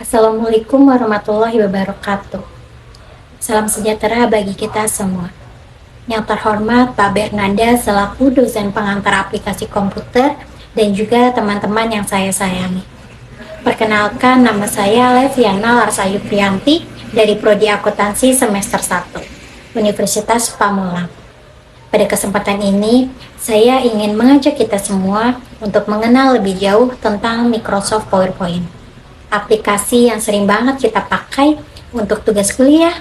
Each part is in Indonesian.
Assalamualaikum warahmatullahi wabarakatuh. Salam sejahtera bagi kita semua. Yang terhormat Pak Bernanda selaku dosen pengantar aplikasi komputer dan juga teman-teman yang saya sayangi. Perkenalkan, nama saya Leviana Larsayu Priyanti dari Prodi Akuntansi semester 1, Universitas Pamulang. Pada kesempatan ini, saya ingin mengajak kita semua untuk mengenal lebih jauh tentang Microsoft PowerPoint. Aplikasi yang sering banget kita pakai untuk tugas kuliah,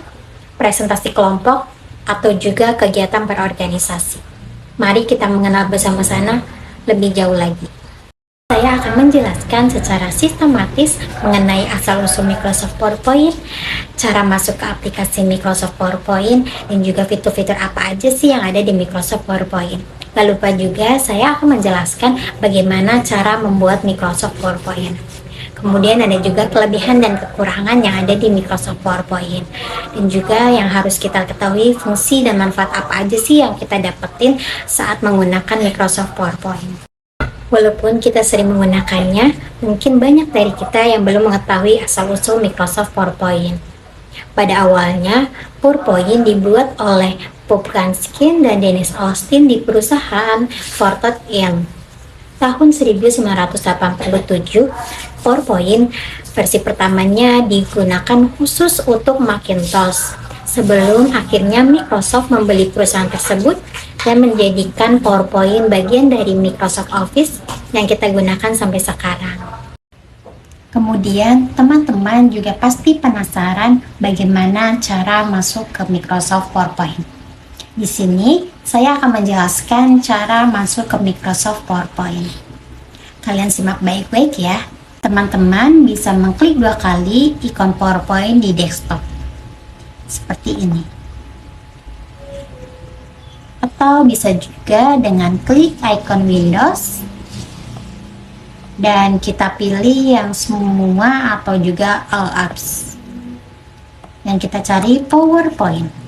presentasi kelompok, atau juga kegiatan berorganisasi. Mari kita mengenal bersama-sama lebih jauh lagi. Saya akan menjelaskan secara sistematis mengenai asal-usul Microsoft PowerPoint, cara masuk ke aplikasi Microsoft PowerPoint, dan juga fitur-fitur apa aja sih yang ada di Microsoft PowerPoint. Gak lupa juga saya akan menjelaskan bagaimana cara membuat Microsoft PowerPoint. Kemudian ada juga kelebihan dan kekurangan yang ada di Microsoft PowerPoint. Dan juga yang harus kita ketahui fungsi dan manfaat apa aja sih yang kita dapetin saat menggunakan Microsoft PowerPoint. Walaupun kita sering menggunakannya, mungkin banyak dari kita yang belum mengetahui asal-usul Microsoft PowerPoint. Pada awalnya, PowerPoint dibuat oleh Bob Ganskin dan Dennis Austin di perusahaan Fortod Inc. Tahun 1987, PowerPoint versi pertamanya digunakan khusus untuk Macintosh, sebelum akhirnya Microsoft membeli perusahaan tersebut dan menjadikan PowerPoint bagian dari Microsoft Office yang kita gunakan sampai sekarang. Kemudian, teman-teman juga pasti penasaran bagaimana cara masuk ke Microsoft PowerPoint. Di sini, saya akan menjelaskan cara masuk ke Microsoft PowerPoint. Kalian simak baik-baik ya. Teman-teman bisa mengklik 2 kali ikon PowerPoint di desktop. Seperti ini. Atau bisa juga dengan klik ikon Windows. Dan kita pilih yang semua atau juga all apps. Dan kita cari PowerPoint.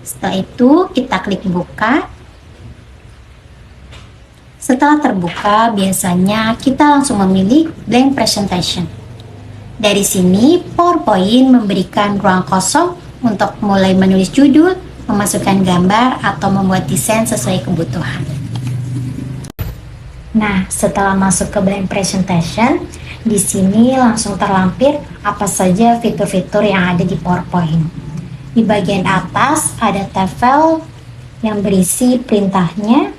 Setelah itu kita klik buka. Setelah terbuka, biasanya kita langsung memilih blank presentation. Dari sini, PowerPoint memberikan ruang kosong untuk mulai menulis judul, memasukkan gambar, atau membuat desain sesuai kebutuhan. Nah, setelah masuk ke blank presentation, di sini langsung terlampir apa saja fitur-fitur yang ada di PowerPoint. Di bagian atas ada tab file yang berisi perintahnya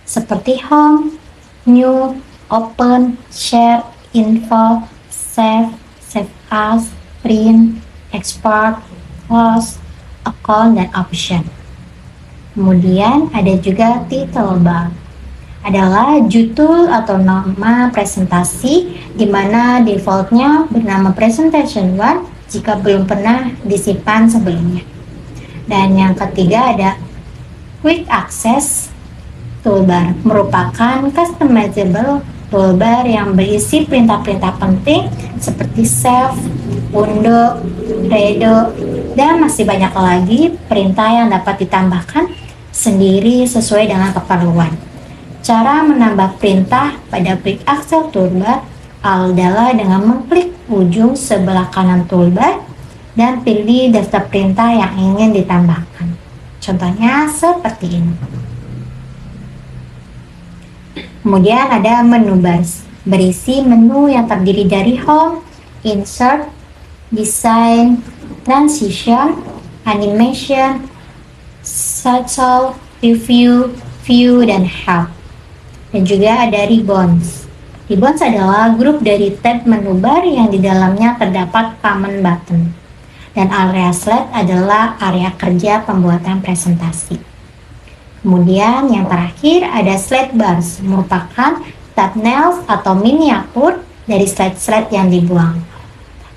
seperti home, new, open, share, info, save, save as, print, export, close, account, dan option. Kemudian ada juga title bar, adalah judul atau nama presentasi di mana defaultnya bernama presentation 1 jika belum pernah disimpan sebelumnya. Dan yang ketiga ada quick access toolbar, merupakan customizable toolbar yang berisi perintah-perintah penting seperti save, undo, redo, dan masih banyak lagi perintah yang dapat ditambahkan sendiri sesuai dengan keperluan. Cara menambah perintah pada quick access toolbar adalah dengan mengklik ujung sebelah kanan toolbar dan pilih daftar perintah yang ingin ditambahkan. Contohnya seperti ini. Kemudian ada menu bar, berisi menu yang terdiri dari home, insert, design, transition, animation, title, review, view, dan help. Dan juga ada ribbons. Ribbons adalah grup dari tab menu bar yang di dalamnya terdapat common button. Dan area slide adalah area kerja pembuatan presentasi. Kemudian yang terakhir ada slide bars, merupakan thumbnails atau miniatur dari slide-slide yang dibuang.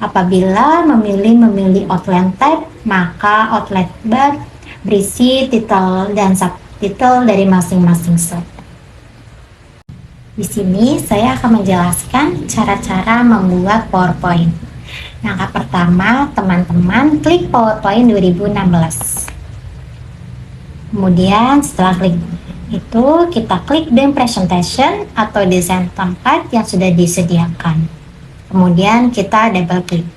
Apabila memilih outline type, maka outline bar berisi title dan subtitle dari masing-masing slide. Di sini saya akan menjelaskan cara-cara membuat PowerPoint. Langkah pertama, teman-teman klik PowerPoint 2016. Kemudian setelah klik itu, kita klik Blank Presentation atau desain template yang sudah disediakan. Kemudian kita double klik.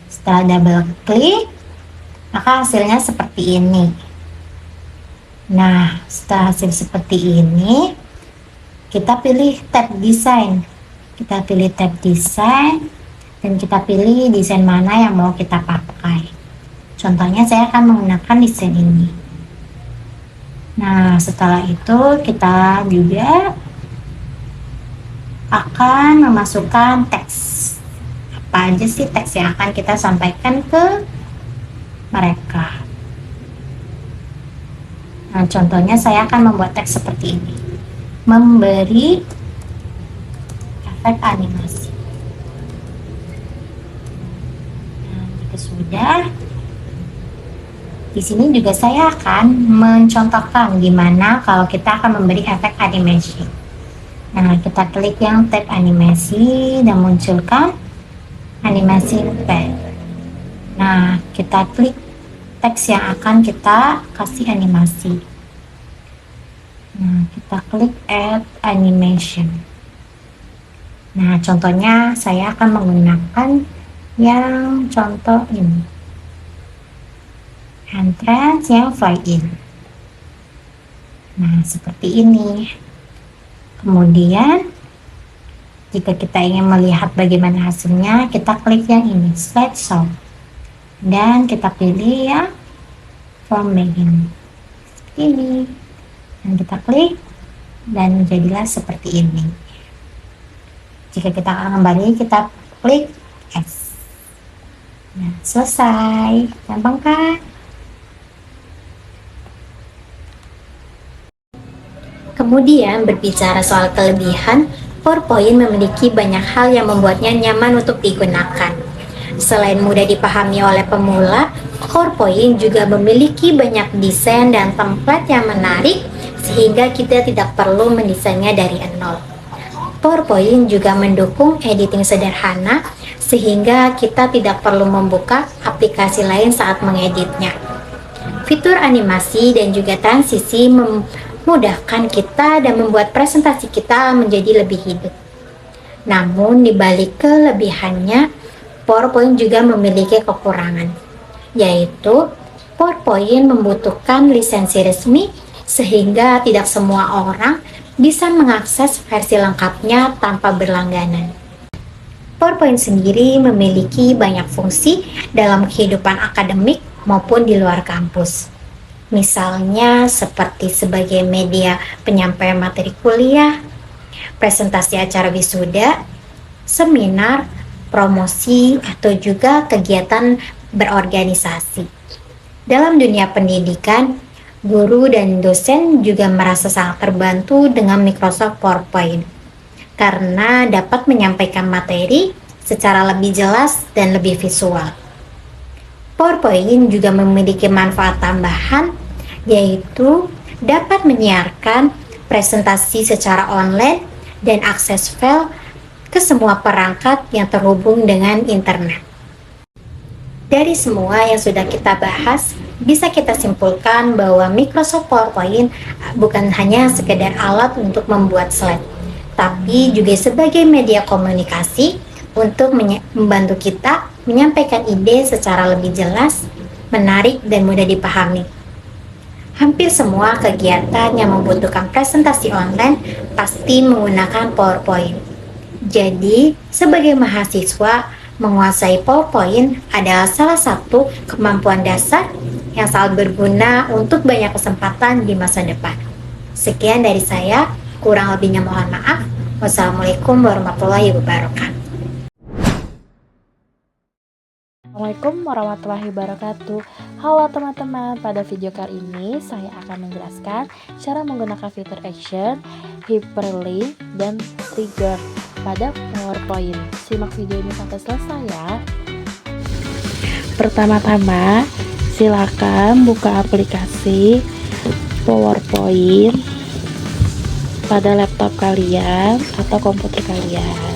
Setelah double klik, maka hasilnya seperti ini. Nah, setelah hasil seperti ini, kita pilih tab desain. Kita pilih tab desain dan kita pilih desain mana yang mau kita pakai. Contohnya saya akan menggunakan desain ini. Nah, setelah itu kita juga akan memasukkan teks. Apa aja sih teks yang akan kita sampaikan ke mereka? Nah, contohnya saya akan membuat teks seperti ini. Memberi efek animasi. Nah, jika sudah, di sini juga saya akan mencontohkan gimana kalau kita akan memberi efek animasi. Nah, kita klik yang tab animasi dan munculkan animasi pad. Nah, kita klik teks yang akan kita kasih animasi. Nah, kita klik add animation. Nah, contohnya saya akan menggunakan yang contoh ini. Entrance yang fly in. Nah, seperti ini. Kemudian, jika kita ingin melihat bagaimana hasilnya, kita klik yang ini, slideshow. Dan kita pilih yang from begin. Seperti ini. Dan kita klik, dan jadilah seperti ini. Jika kita akan kembali, kita klik X. Nah, selesai. Gampang kan? Kemudian berbicara soal kelebihan, PowerPoint memiliki banyak hal yang membuatnya nyaman untuk digunakan. Selain mudah dipahami oleh pemula, PowerPoint juga memiliki banyak desain dan template yang menarik sehingga kita tidak perlu mendesainnya dari nol. PowerPoint juga mendukung editing sederhana sehingga kita tidak perlu membuka aplikasi lain saat mengeditnya. Fitur animasi dan juga transisi memudahkan kita dan membuat presentasi kita menjadi lebih hidup. Namun di balik kelebihannya, PowerPoint juga memiliki kekurangan, yaitu PowerPoint membutuhkan lisensi resmi sehingga tidak semua orang bisa mengakses versi lengkapnya tanpa berlangganan. PowerPoint sendiri memiliki banyak fungsi dalam kehidupan akademik maupun di luar kampus. Misalnya seperti sebagai media penyampaian materi kuliah, presentasi acara wisuda, seminar, promosi, atau juga kegiatan berorganisasi. Dalam dunia pendidikan, guru dan dosen juga merasa sangat terbantu dengan Microsoft PowerPoint karena dapat menyampaikan materi secara lebih jelas dan lebih visual. PowerPoint juga memiliki manfaat tambahan, yaitu dapat menyiarkan presentasi secara online dan akses file ke semua perangkat yang terhubung dengan internet. Dari semua yang sudah kita bahas, bisa kita simpulkan bahwa Microsoft PowerPoint bukan hanya sekedar alat untuk membuat slide, tapi juga sebagai media komunikasi untuk membantu kita menyampaikan ide secara lebih jelas, menarik, dan mudah dipahami. Hampir semua kegiatan yang membutuhkan presentasi online pasti menggunakan PowerPoint. Jadi, sebagai mahasiswa, menguasai PowerPoint adalah salah satu kemampuan dasar yang sangat berguna untuk banyak kesempatan di masa depan. Sekian dari saya, kurang lebihnya mohon maaf. Wassalamualaikum warahmatullahi wabarakatuh. Assalamualaikum warahmatullahi wabarakatuh. Halo teman-teman, pada video kali ini saya akan menjelaskan cara menggunakan fitur action, hyperlink, dan trigger pada PowerPoint. Simak video ini sampai selesai ya. Pertama-tama, silakan buka aplikasi PowerPoint pada laptop kalian atau komputer kalian.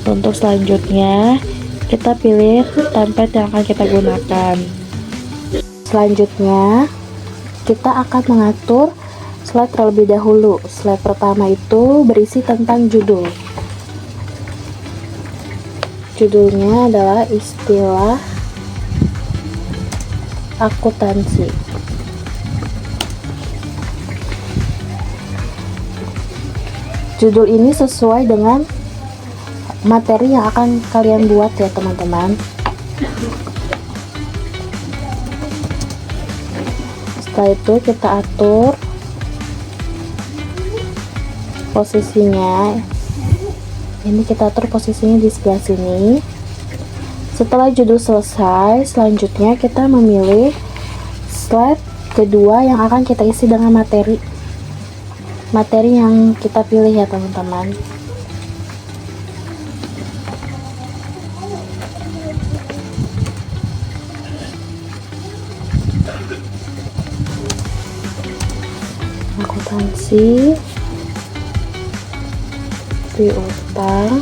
Untuk selanjutnya, kita pilih template yang akan kita gunakan. Selanjutnya, kita akan mengatur slide terlebih dahulu. Slide pertama itu berisi tentang judul. Judulnya adalah istilah akuntansi. Judul ini sesuai dengan materi yang akan kalian buat ya teman-teman. Setelah itu kita atur posisinya. Ini kita atur posisinya di sebelah sini. Setelah judul selesai, selanjutnya kita memilih slide kedua yang akan kita isi dengan materi yang kita pilih ya teman-teman. Akuntansi, piutang,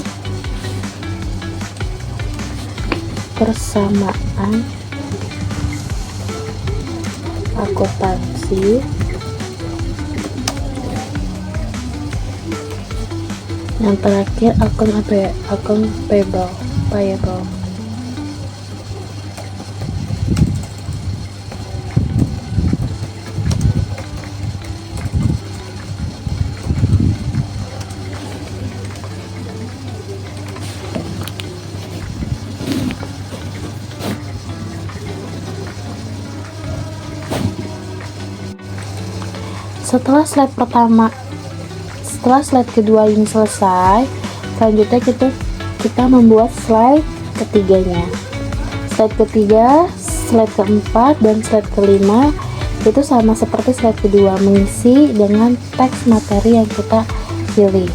persamaan, akuntansi, yang terakhir akun payable. Setelah slide kedua ini selesai, selanjutnya kita membuat slide ketiganya. Slide ketiga, slide keempat, dan slide kelima itu sama seperti slide kedua, mengisi dengan teks materi yang kita pilih.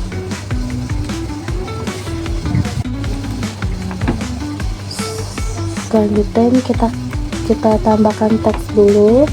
Selanjutnya ini kita tambahkan teks dulu.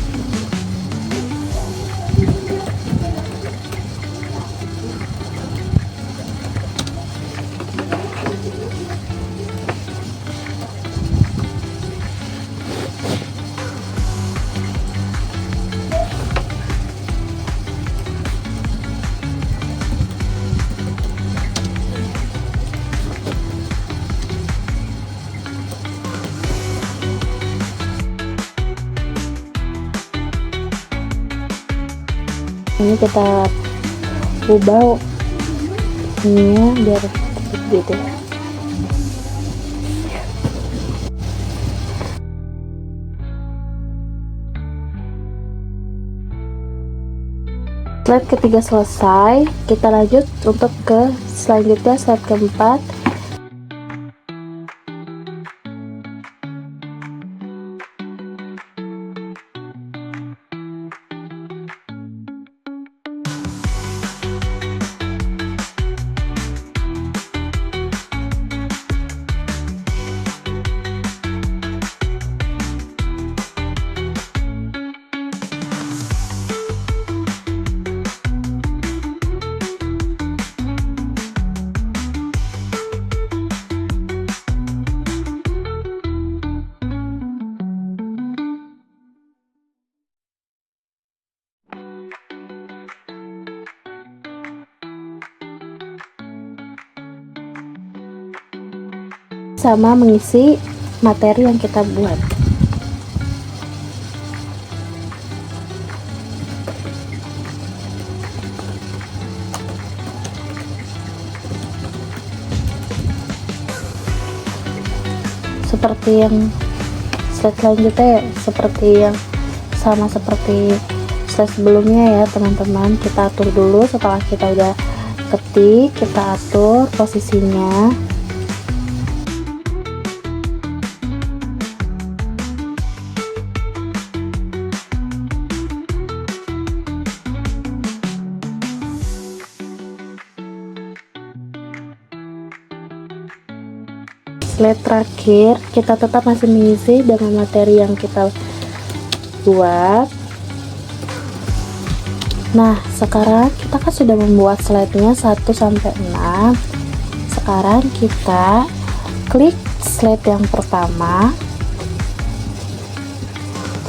Ini kita ubah ininya biar gitu. Slide ketiga selesai, kita lanjut untuk ke selanjutnya, slide keempat. Sama mengisi materi yang kita buat. Seperti yang slide selanjutnya, seperti yang sama seperti slide sebelumnya ya teman-teman. Kita atur dulu, setelah kita udah ketik, kita atur posisinya. Slide terakhir kita tetap masih mengisi dengan materi yang kita buat. Nah, sekarang kita kan sudah membuat slide-nya 1 sampai 6. Sekarang kita klik slide yang pertama.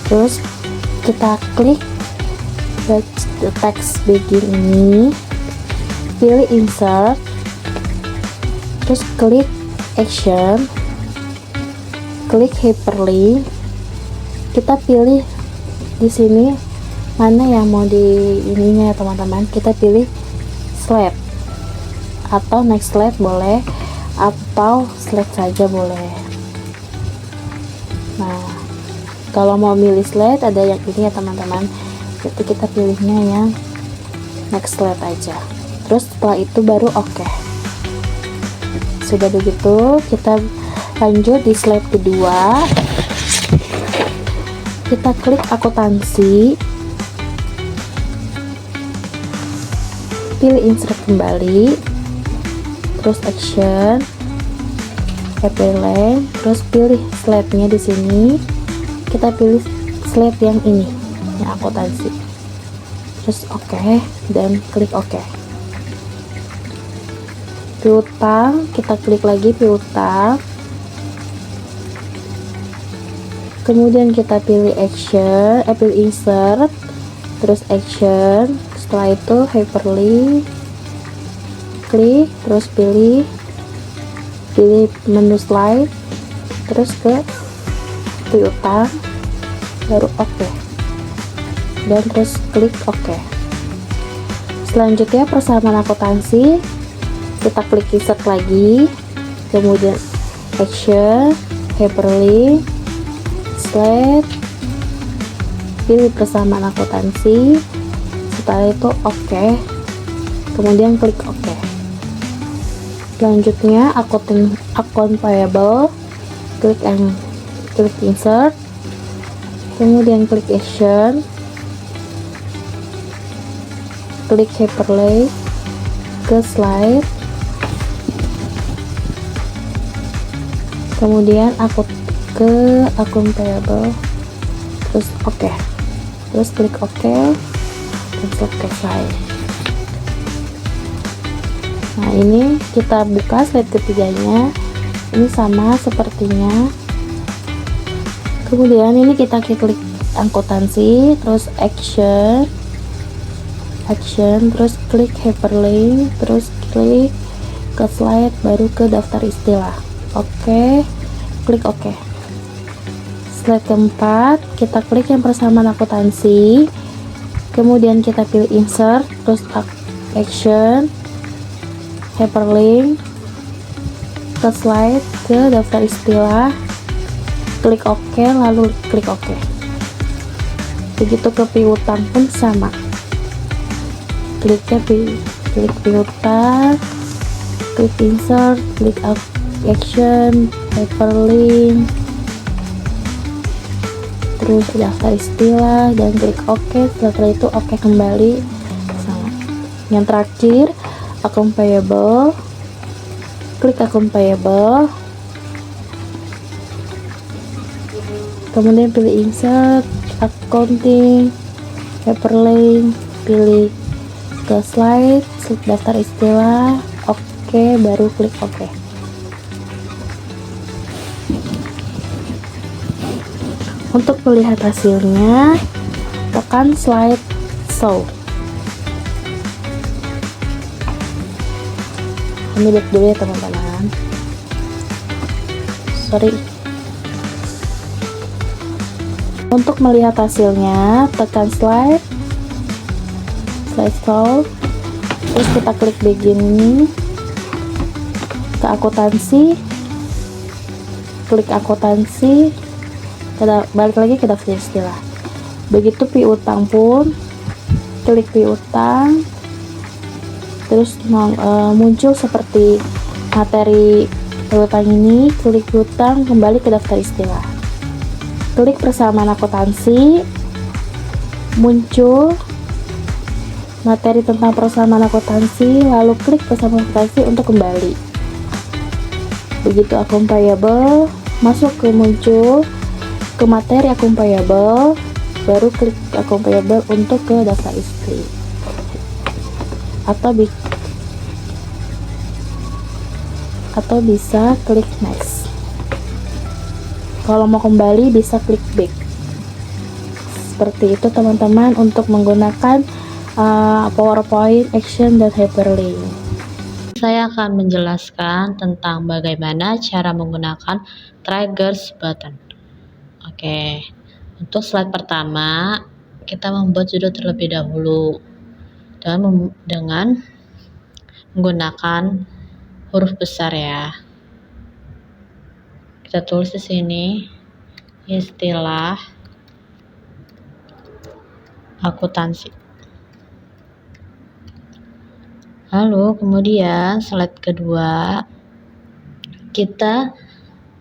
Terus kita klik text begin ini, pilih insert, terus klik action, klik hyperlink. Kita pilih di sini mana yang mau di ininya ya teman-teman. Kita pilih slide atau next slide boleh, atau slide saja boleh. Nah, kalau mau milih slide ada yang ini ya teman-teman, jadi kita pilihnya yang next slide aja. Terus setelah itu baru oke. Sudah begitu, kita lanjut di slide kedua. Kita klik akuntansi, pilih insert kembali, terus action, hyperlink, terus pilih slide-nya di sini. Kita pilih slide yang ini, yang akuntansi. Terus oke, dan klik oke. Piutang, kita klik lagi piutang. Kemudian kita pilih action, pilih insert, terus action. Setelah itu hyperlink, klik, terus pilih menu slide, terus ke piutang, baru oke, dan terus klik oke. Selanjutnya persamaan akuntansi, kita klik insert lagi, kemudian action, hyperlink, slide, pilih persamaan akuntansi. Setelah itu oke, kemudian klik oke. Selanjutnya account payable, klik insert, kemudian klik action, klik hyperlink ke slide, kemudian ke akun payable, terus oke, terus klik oke, dan selesai. Nah, ini kita buka slide ketiganya, ini sama sepertinya. Kemudian ini kita klik akuntansi, terus action, terus klik hyperlink, terus klik ke slide, baru ke daftar istilah. Oke, klik oke. Slide keempat, kita klik yang persamaan akuntansi, kemudian kita pilih insert, terus action, hyperlink, ke slide, ke daftar istilah, klik oke, lalu klik oke. Begitu ke piutang pun sama, kliknya klik piutang, klik insert, klik action, hyperlink, terus daftar istilah, dan klik oke. Setelah itu oke kembali sama. Yang terakhir akun payable, klik akun payable, kemudian pilih insert, accounting, hyperlink, pilih ke slide, daftar istilah, oke, baru klik oke. Untuk melihat hasilnya, tekan slide show. Kami lihat dulu ya teman-teman. Sorry. Untuk melihat hasilnya, tekan slide show, terus kita klik begin ini, ke akuntansi, klik akuntansi, balik lagi ke daftar istilah. Begitu piutang pun, klik piutang, terus muncul seperti materi piutang ini, klik piutang, kembali ke daftar istilah, klik persamaan akuntansi, muncul materi tentang persamaan akuntansi, lalu klik persamaan akuntansi untuk kembali. Begitu akun payable, masuk ke muncul ke materi akun payable, baru klik akun payable untuk ke daftar istri, atau bisa klik next. Kalau mau kembali bisa klik back. seperti itu teman-teman untuk menggunakan PowerPoint, Action, dan Hyperlink. Saya akan menjelaskan tentang bagaimana cara menggunakan triggers button. Oke, untuk slide pertama, kita membuat judul terlebih dahulu dengan menggunakan huruf besar ya. Kita tulis di sini istilah akuntansi. Lalu kemudian slide kedua, kita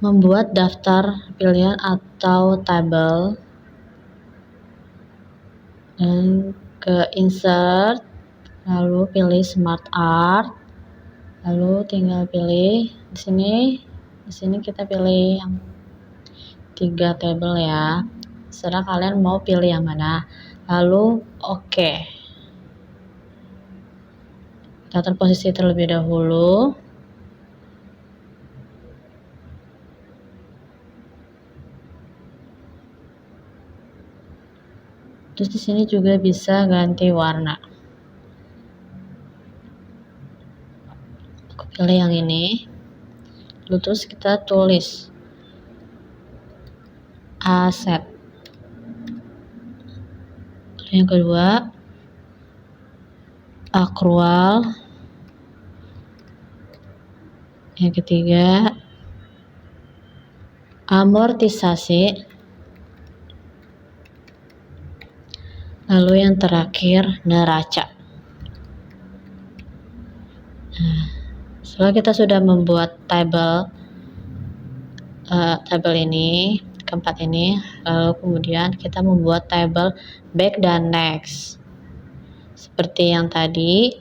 membuat daftar pilihan atau tabel, dan ke insert, lalu pilih smart art, lalu tinggal pilih di sini kita pilih yang 3 tabel ya, serah kalian mau pilih yang mana, lalu oke. Kita atur posisi terlebih dahulu. Terus di sini juga bisa ganti warna. Aku pilih yang ini. Lalu terus kita tulis aset. Yang kedua, akrual. Yang ketiga, amortisasi. Lalu yang terakhir, neraca. Nah, setelah kita sudah membuat tabel ini, keempat ini, lalu kemudian kita membuat tabel back dan next. Seperti yang tadi,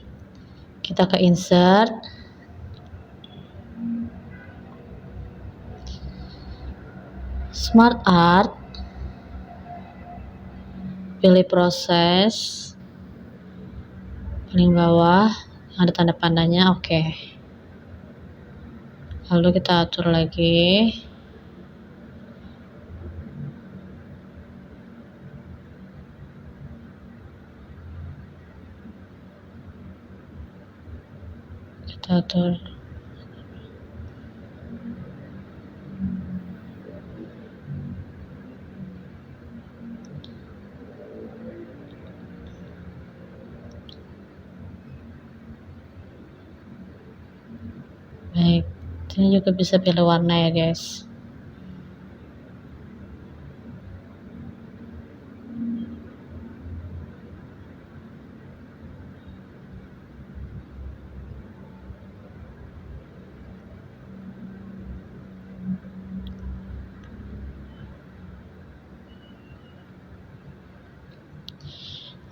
kita ke insert, smart art, pilih proses, paling bawah ada tanda pandanya, oke. Lalu kita atur lagi. Kita atur. Baik, ini juga bisa pilih warna ya guys.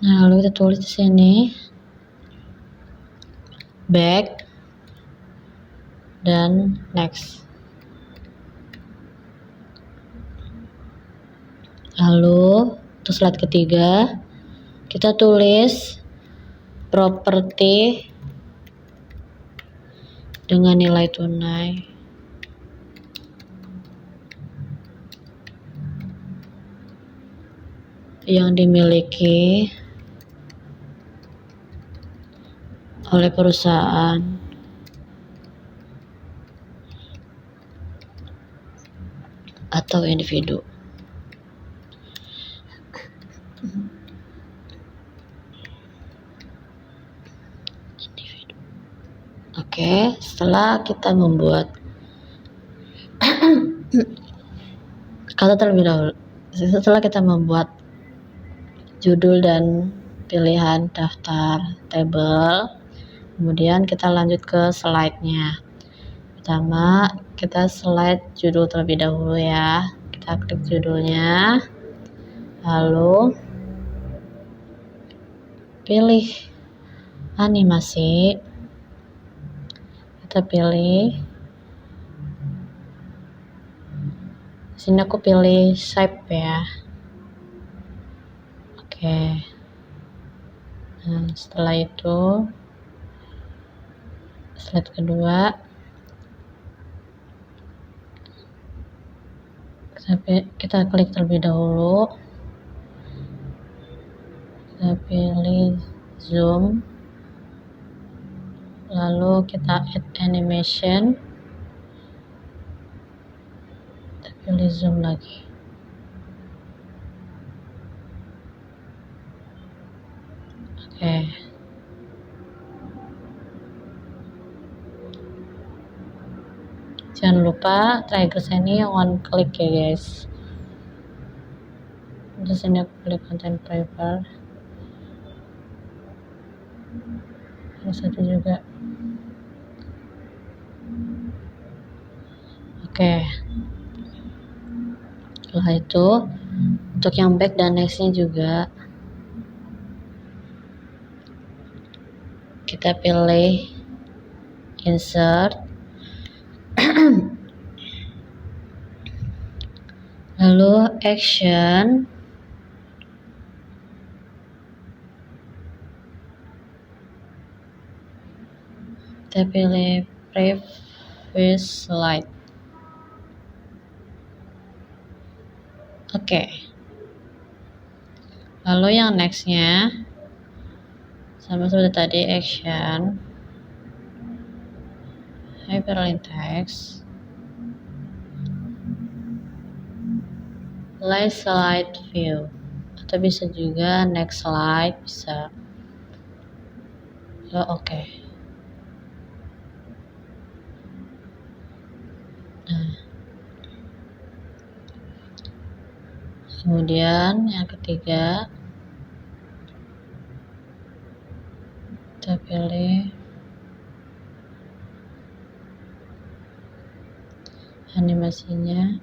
Nah, lalu kita tulis di sini back dan next. Lalu untuk slide ketiga, kita tulis properti dengan nilai tunai. Yang dimiliki oleh perusahaan atau individu. Oke, setelah kita membuat kata terlebih dahulu, setelah kita membuat judul dan pilihan daftar tabel, kemudian kita lanjut ke slide-nya. Pertama, kita slide judul terlebih dahulu ya. Kita klik judulnya, lalu pilih animasi. Kita pilih, sini aku pilih shape ya. Oke. Nah, setelah itu slide kedua, kita klik terlebih dahulu, kita pilih zoom, lalu kita add animation, kita pilih zoom lagi. Oke. Jangan lupa trigger ini one click ya guys. Terus ini aku pilih content prepare. Yang satu juga. Oke. Setelah itu untuk yang back dan nextnya juga kita pilih insert, lalu action, kita pilih previous slide. Oke. Lalu yang nextnya sama seperti tadi, action, hyperlink text, last slide view, atau bisa juga next slide, bisa. Oke. Nah, kemudian yang ketiga kita pilih animasinya.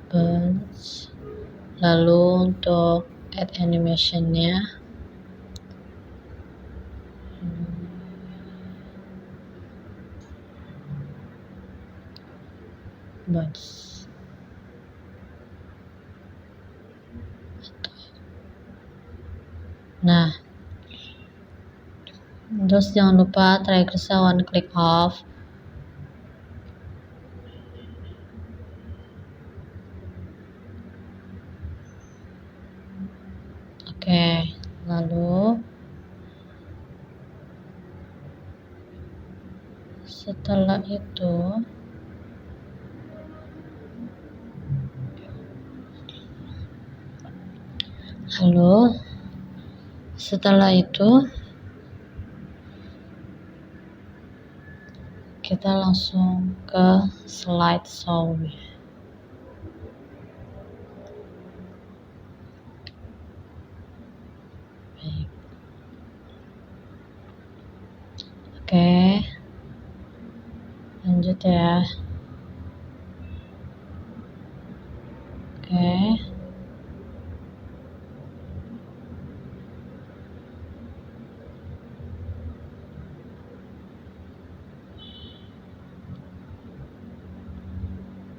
Bunch. Lalu untuk add animationnya bunch. Nah, terus jangan lupa trigger one click off. Oke, lalu setelah itu kita langsung ke slide show. Baik. Oke, lanjut ya. Oke.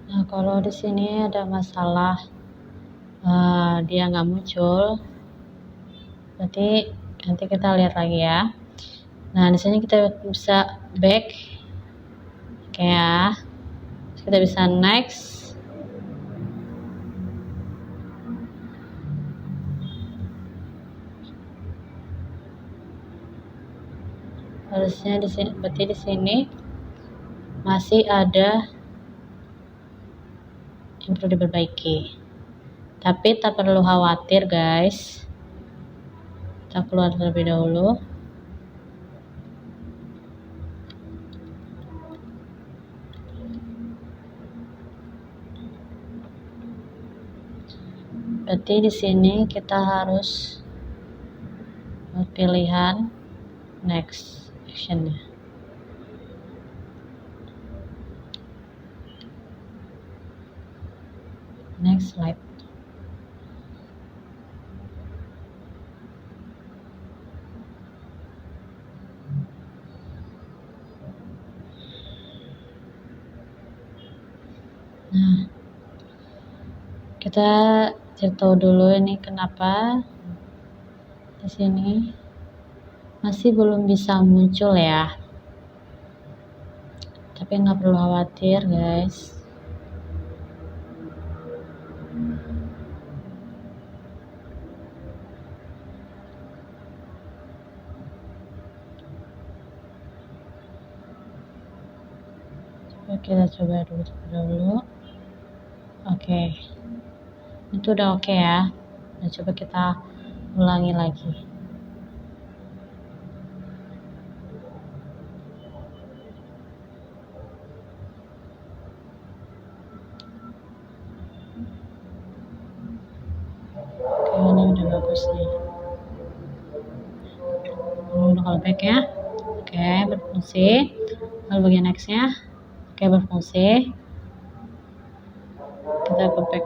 Nah, kalau di sini ada masalah dia nggak muncul, berarti nanti kita lihat lagi ya. Nah, di sini kita bisa back, oke ya. Terus kita bisa next. Harusnya di sini, berarti di sini masih ada yang perlu diperbaiki. Tapi tak perlu khawatir guys. Kita keluar terlebih dahulu. Berarti di sini kita harus pilihan next actionnya. Next slide. Nah, kita cari tahu dulu ini kenapa di sini masih belum bisa muncul ya. Tapi nggak perlu khawatir guys. Kita coba dulu. Oke. Itu udah oke ya. Nah, coba kita ulangi lagi. Oke, ini udah bagus nih. Ini udah callback ya. Oke, berfungsi. Lalu bagian nextnya. Oke, berfungsi. Kita ke back.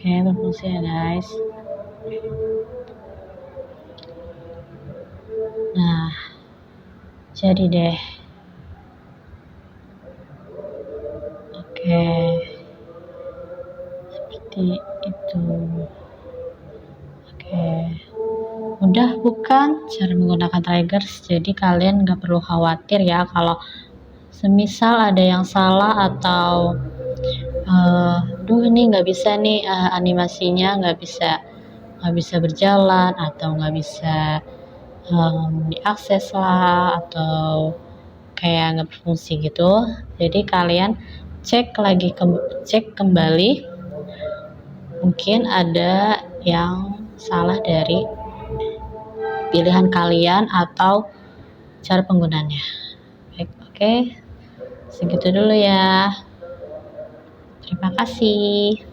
Oke, berfungsi ya guys. Nah, jadi deh. Oke, seperti itu. Oke, mudah bukan cara menggunakan triggers? Jadi kalian nggak perlu khawatir ya kalau semisal ada yang salah atau duh ini nggak bisa nih animasinya nggak bisa berjalan atau nggak bisa diakses lah atau kayak nggak berfungsi gitu. Jadi kalian cek kembali, mungkin ada yang salah dari pilihan kalian atau cara penggunaannya. Baik, oke, segitu dulu ya. Terima kasih.